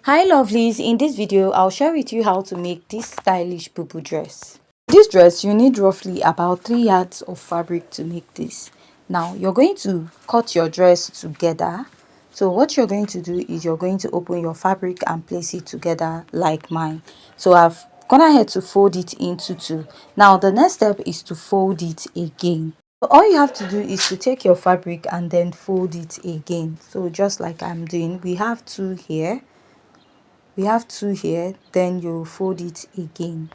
Hi lovelies, in this video I'll share with you how to make this stylish bubu dress. This dress you need roughly about 3 yards of fabric to make this. Now you're going to cut your dress together. So what you're going to do is you're going to open your fabric and place it together like mine. So I've gone ahead to fold it into two. Now the next step is to fold it again. So all you have to do is to take your fabric and then fold it again. So just like I'm doing, we have two here, then you fold it again.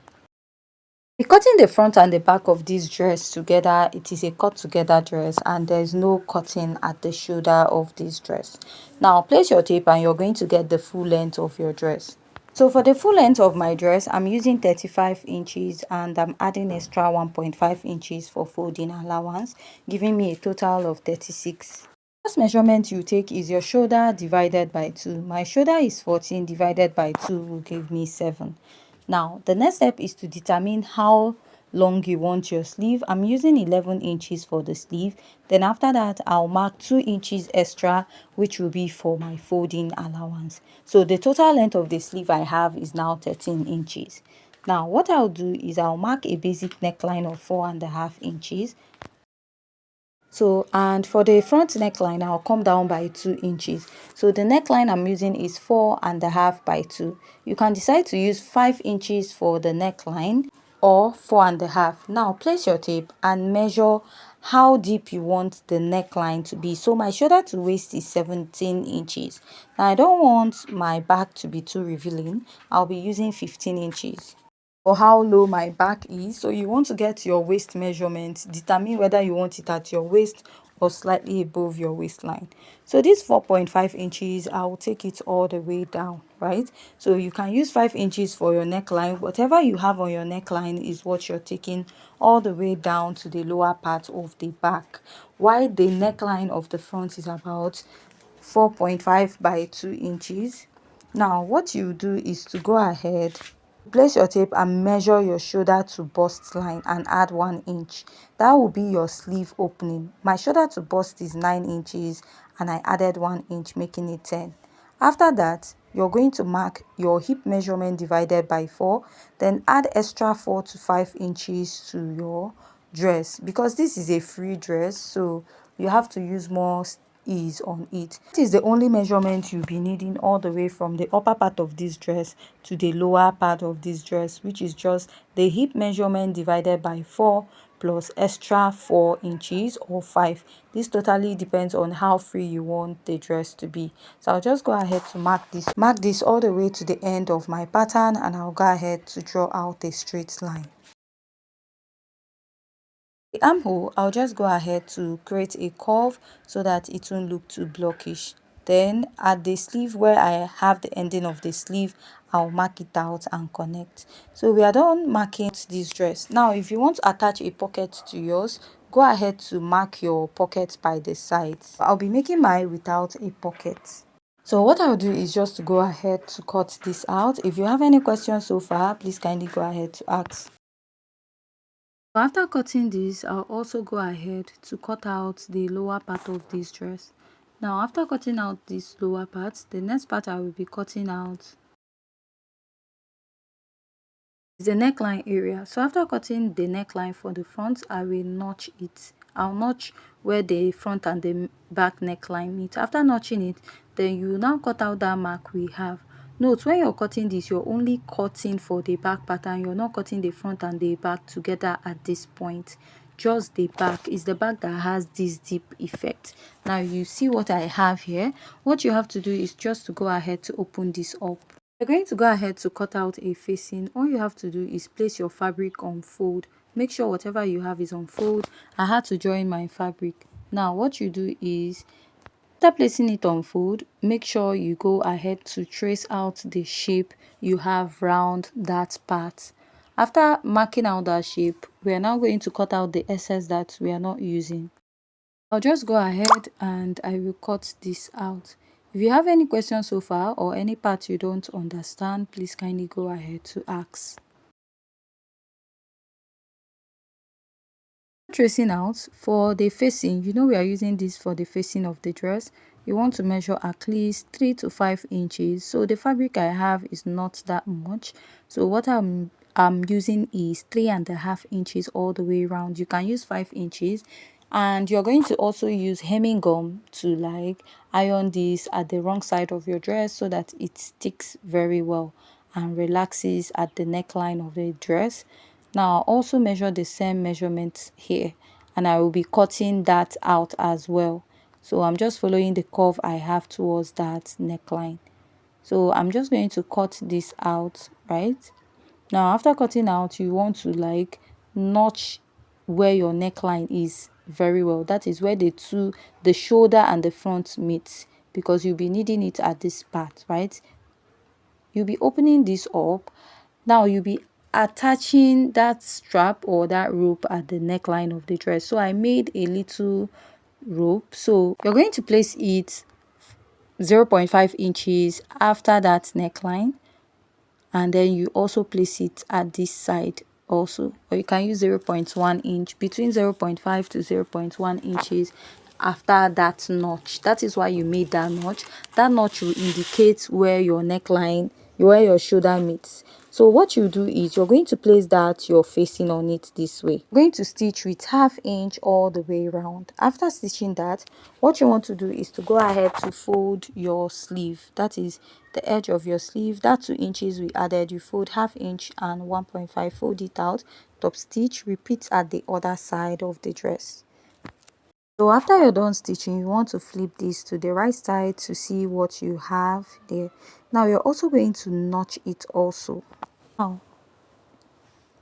Be cutting the front and the back of this dress together. It is a cut together dress and there's no cutting at the shoulder of this dress. Now place your tape and you're going to get the full length of your dress. So for the full length of my dress, I'm using 35 inches and I'm adding extra 1.5 inches for folding allowance, giving me a total of 36. First measurement you take is your shoulder divided by 2. My shoulder is 14 divided by 2 will give me 7. Now the next step is to determine how long you want your sleeve. I'm using 11 inches for the sleeve. Then after that I'll mark 2 inches extra, which will be for my folding allowance. So the total length of the sleeve I have is now 13 inches. Now what I'll do is I'll mark a basic neckline of 4.5 inches. So, and for the front neckline, I'll come down by 2 inches. So the neckline I'm using is 4.5 by 2. You can decide to use 5 inches for the neckline or 4.5. Now place your tape and measure how deep you want the neckline to be. So my shoulder to waist is 17 inches. Now I don't want my back to be too revealing. I'll be using 15 inches. Or how low my back is. So you want to get your waist measurement, determine whether you want it at your waist or slightly above your waistline. So this 4.5 inches, I will take it all the way down, right? So you can use 5 inches for your neckline. Whatever you have on your neckline is what you're taking all the way down to the lower part of the back, while the neckline of the front is about 4.5 by 2 inches. Now what you do is to go ahead, place your tape and measure your shoulder to bust line and add 1 inch. That will be your sleeve opening. My shoulder to bust is 9 inches and I added 1 inch, making it 10. After that, you're going to mark your hip measurement divided by 4, then add extra 4 to 5 inches to your dress. Because this is a free dress, so you have to use more ease on it. That is the only measurement you'll be needing all the way from the upper part of this dress to the lower part of this dress, which is just the hip measurement divided by 4 plus extra 4 inches or 5. This totally depends on how free you want the dress to be. So I'll just go ahead to mark this all the way to the end of my pattern, and I'll go ahead to draw out a straight line. The armhole, I'll just go ahead to create a curve so that it won't look too blockish. Then at the sleeve where I have the ending of the sleeve, I'll mark it out and connect. So we are done marking this dress. Now if you want to attach a pocket to yours, go ahead to mark your pocket by the sides. I'll be making mine without a pocket. So what I'll do is just to go ahead to cut this out. If you have any questions so far, please kindly go ahead to ask. After cutting this, I'll also go ahead to cut out the lower part of this dress. Now after cutting out this lower part, the next part I will be cutting out is the neckline area. So after cutting the neckline for the front, I will notch it. I'll notch where the front and the back neckline meet. After notching it, then you will now cut out that mark we have. Note, when you're cutting this, you're only cutting for the back pattern. You're not cutting the front and the back together at this point. Just the back. Is the back that has this deep effect. Now you see what I have here. What you have to do is just to go ahead to open this up. You're going to go ahead to cut out a facing. All you have to do is place your fabric on fold. Make sure whatever you have is on fold. I had to join my fabric. Now what you do is, after placing it on fold, make sure you go ahead to trace out the shape you have round that part. After marking out that shape, we are now going to cut out the excess that we are not using. I'll just go ahead and I will cut this out. If you have any questions so far or any part you don't understand, please kindly go ahead to ask. Tracing out for the facing, we are using this for the facing of the dress. you want to measure at least 3 to 5 inches. So the fabric I have is not that much, so what I'm using is 3.5 inches all the way around. You can use 5 inches, and you're going to also use hemming gum to like iron this at the wrong side of your dress so that it sticks very well and relaxes at the neckline of the dress. Now also measure the same measurements here, and I will be cutting that out as well. So I'm just following the curve I have towards that neckline. So I'm just going to cut this out, right? Now after cutting out, you want to like notch where your neckline is very well. That is where the shoulder and the front meet, because you'll be needing it at this part, right? You'll be opening this up. Now you'll be attaching that strap or that rope at the neckline of the dress. So I made a little rope, so you're going to place it 0.5 inches after that neckline, and then you also place it at this side also, or you can use 0.1 inch, between 0.5 to 0.1 inches after that notch. That is why you made that notch. That notch will indicate where your neckline, where your shoulder meets. So what you do is you're going to place that you're facing on it this way. You're going to stitch with 1/2 inch all the way around. After stitching that, what you want to do is to go ahead to fold your sleeve. That is the edge of your sleeve. That 2 inches we added, you fold 1/2 inch and 1.5, fold it out, top stitch, repeat at the other side of the dress. So after you're done stitching, you want to flip this to the right side to see what you have there. Now you're also going to notch it also. Now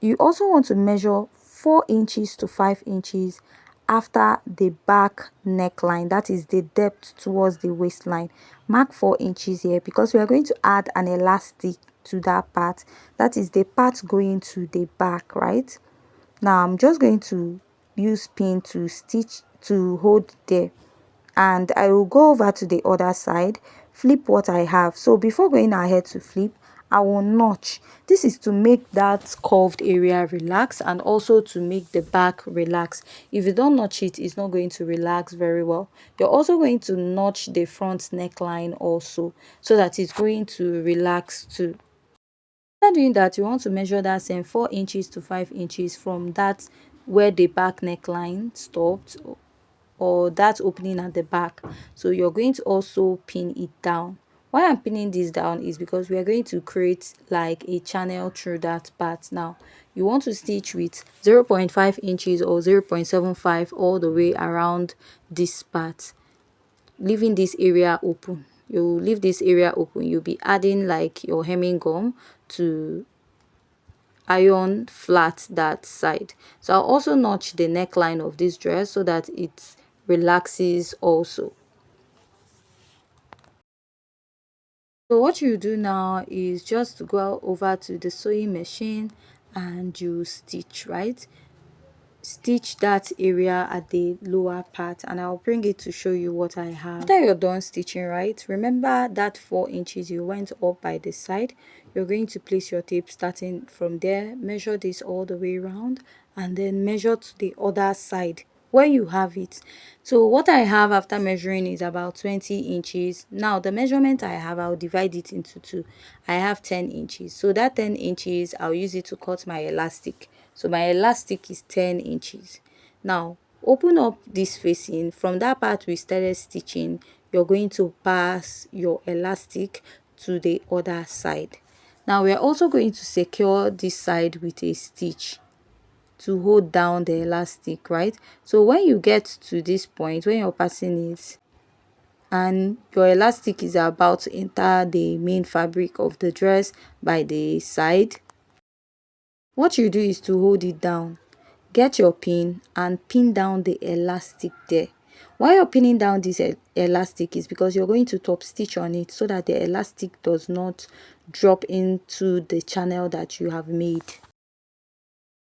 you also want to measure 4 inches to 5 inches after the back neckline, that is the depth towards the waistline. Mark 4 inches here because we are going to add an elastic to that part, that is the part going to the back, right? Now I'm just going to use pin to stitch to hold there, and I will go over to the other side, flip what I have. So before going ahead to flip, I will notch. This is to make that curved area relax and also to make the back relax. If you don't notch it, it's not going to relax very well. You're also going to notch the front neckline also so that it's going to relax too. After doing that, you want to measure that same 4 inches to 5 inches from that where the back neckline stopped, or that opening at the back. So you're going to also pin it down. Why I'm pinning this down is because we are going to create like a channel through that part. Now you want to stitch with 0.5 inches or 0.75 all the way around this part, leaving this area open. You leave this area open, you'll be adding like your hemming gum to iron flat that side. So I'll also notch the neckline of this dress so that it relaxes also. So what you do now is just to go over to the sewing machine and you stitch, right? Stitch that area at the lower part, and I'll bring it to show you what I have. After you're done stitching, right, remember that 4 inches you went up by the side. You're going to place your tape starting from there, measure this all the way around, and then measure to the other side where you have it. So what I have after measuring is about 20 inches. Now the measurement I have, I'll divide it into two. I have 10 inches, so that 10 inches I'll use it to cut my elastic. So my elastic is 10 inches. Now open up this facing. From that part we started stitching, you're going to pass your elastic to the other side. Now we're also going to secure this side with a stitch to hold down the elastic, right? So when you get to this point, when you're passing it and your elastic is about to enter the main fabric of the dress by the side, what you do is to hold it down, get your pin and pin down the elastic there. Why you're pinning down this elastic is because you're going to top stitch on it so that the elastic does not drop into the channel that you have made.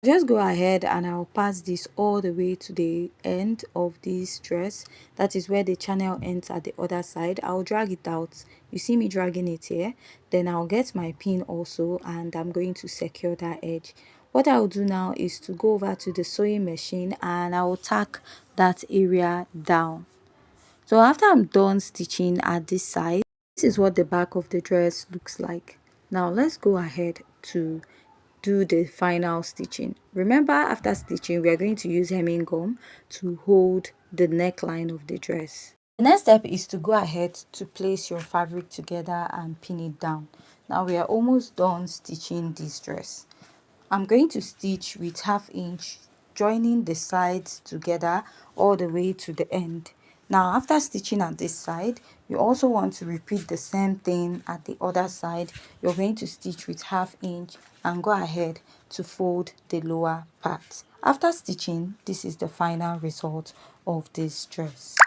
Just go ahead and I'll pass this all the way to the end of this dress. That is where the channel ends at the other side. I'll drag it out. You see me dragging it here. Then I'll get my pin also and I'm going to secure that edge. What I'll do now is to go over to the sewing machine and I'll tack that area down. So after I'm done stitching at this side, this is what the back of the dress looks like. Now let's go ahead to do the final stitching. Remember, after stitching we are going to use hemming gum to hold the neckline of the dress. The next step is to go ahead to place your fabric together and pin it down. Now we are almost done stitching this dress. I'm going to stitch with 1/2 inch, joining the sides together all the way to the end. Now after stitching at this side, you also want to repeat the same thing at the other side. You're going to stitch with 1/2 inch and go ahead to fold the lower part. After stitching, this is the final result of this dress.